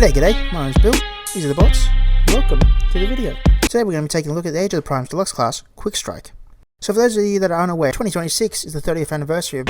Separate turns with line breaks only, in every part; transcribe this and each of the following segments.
G'day, my name's Bill, these are the bots, welcome to the video. Today we're going to be taking a look at the Age of the Primes Deluxe class, Quickstrike. So for those of you that are unaware, 2026 is the 30th anniversary of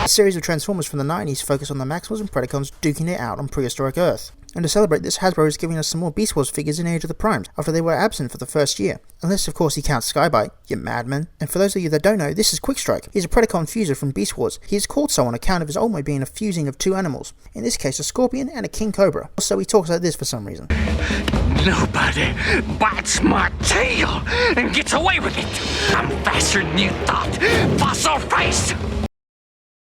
a series of Transformers from the 90s focused on the Maximals and Predacons duking it out on prehistoric Earth. And to celebrate this, Hasbro is giving us some more Beast Wars figures in Age of the Primes, after they were absent for the first year. Unless of course you count Skybite, you madman. And for those of you that don't know, this is Quickstrike. He's a Predacon fuser from Beast Wars. He is called so on account of his old mode being a fusing of two animals, in this case a scorpion and a king cobra. So he talks like this for some reason.
Nobody bites my tail and gets away with it. I'm faster than you thought, fossil face!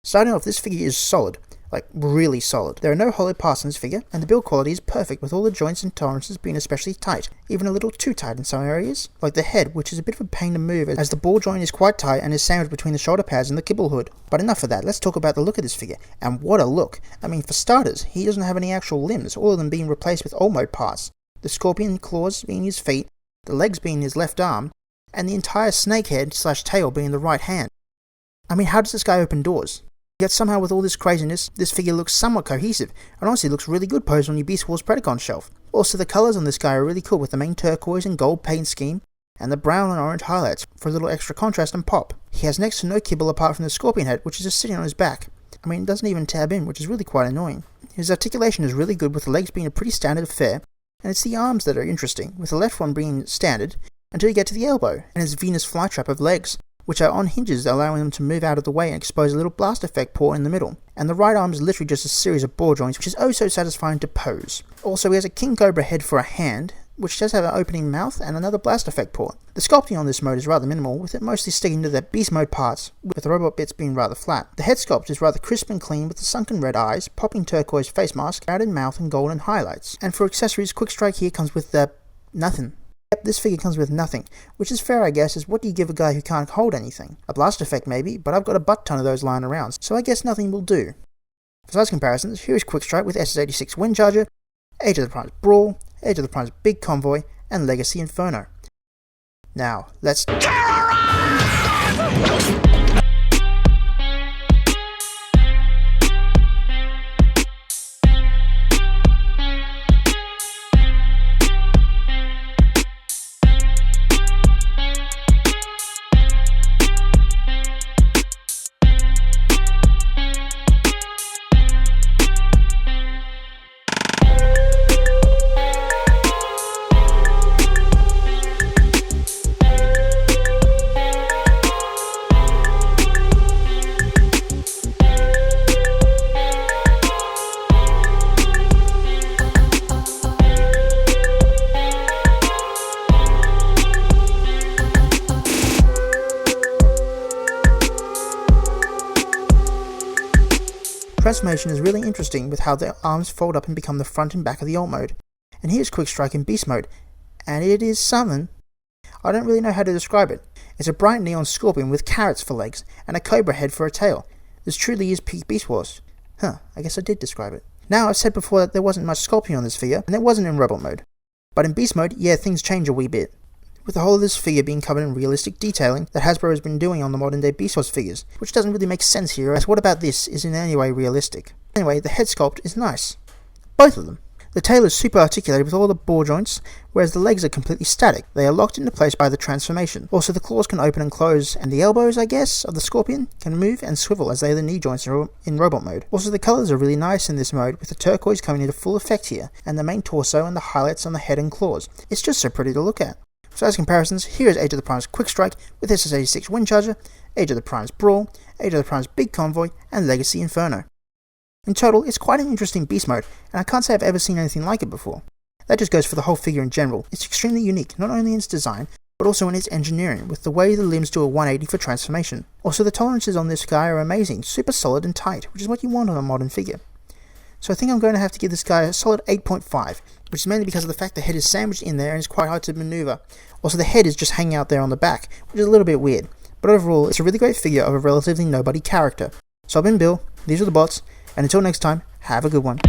Starting off, this figure is solid. Like, really solid. There are no hollow parts in this figure, and the build quality is perfect with all the joints and tolerances being especially tight, even a little too tight in some areas, like the head, which is a bit of a pain to move as the ball joint is quite tight and is sandwiched between the shoulder pads and the kibble hood. But enough of that, let's talk about the look of this figure, and what a look! I mean, for starters, he doesn't have any actual limbs, all of them being replaced with old mode parts. The scorpion claws being his feet, the legs being his left arm, and the entire snake head / tail being the right hand. I mean, how does this guy open doors? Yet somehow with all this craziness, this figure looks somewhat cohesive, and honestly looks really good posed on your Beast Wars Predacon shelf. Also, the colours on this guy are really cool with the main turquoise and gold paint scheme, and the brown and orange highlights for a little extra contrast and pop. He has next to no kibble apart from the scorpion head, which is just sitting on his back. I mean, it doesn't even tab in, which is really quite annoying. His articulation is really good with the legs being a pretty standard affair, and it's the arms that are interesting, with the left one being standard, until you get to the elbow, and his Venus flytrap of legs, which are on hinges allowing them to move out of the way and expose a little blast effect port in the middle. And the right arm is literally just a series of ball joints, which is oh so satisfying to pose. Also, he has a king cobra head for a hand, which does have an opening mouth and another blast effect port. The sculpting on this mode is rather minimal, with it mostly sticking to the beast mode parts, with the robot bits being rather flat. The head sculpt is rather crisp and clean with the sunken red eyes, popping turquoise face mask, rounded mouth and golden highlights. And for accessories, Quickstrike here comes with nothing. Yep, this figure comes with nothing, which is fair I guess, as what do you give a guy who can't hold anything? A blast effect maybe, but I've got a butt ton of those lying around, so I guess nothing will do. For size comparisons, here is Quickstrike with SS86 Windcharger, Age of the Primes Brawl, Age of the Primes Big Convoy, and Legacy Inferno. Now, let's terrorize! Transformation is really interesting with how the arms fold up and become the front and back of the alt mode. And here's Quickstrike in beast mode, and it is something. I don't really know how to describe it. It's a bright neon scorpion with carrots for legs, and a cobra head for a tail. This truly is peak Beast Wars. I guess I did describe it. Now, I've said before that there wasn't much sculpting on this figure, and it wasn't in robot mode. But in beast mode, yeah, things change a wee bit. With the whole of this figure being covered in realistic detailing that Hasbro has been doing on the modern day Beast Wars figures, which doesn't really make sense here, as what about this is in any way realistic? Anyway, the head sculpt is nice. Both of them. The tail is super articulated with all the ball joints, whereas the legs are completely static. They are locked into place by the transformation. Also, the claws can open and close, and the elbows, I guess, of the scorpion can move and swivel as they are the knee joints in robot mode. Also, the colours are really nice in this mode, with the turquoise coming into full effect here, and the main torso and the highlights on the head and claws. It's just so pretty to look at. So as comparisons, here is Age of the Primes Quickstrike with SS86 Windcharger, Age of the Primes Brawl, Age of the Primes Big Convoy, and Legacy Inferno. In total, it's quite an interesting beast mode, and I can't say I've ever seen anything like it before. That just goes for the whole figure in general. It's extremely unique, not only in its design, but also in its engineering, with the way the limbs do a 180 for transformation. Also, the tolerances on this guy are amazing, super solid and tight, which is what you want on a modern figure. So I think I'm going to have to give this guy a solid 8.5, which is mainly because of the fact the head is sandwiched in there and is quite hard to maneuver. Also, the head is just hanging out there on the back, which is a little bit weird. But overall, it's a really great figure of a relatively nobody character. So I've been Bill, these are the bots, and until next time, have a good one.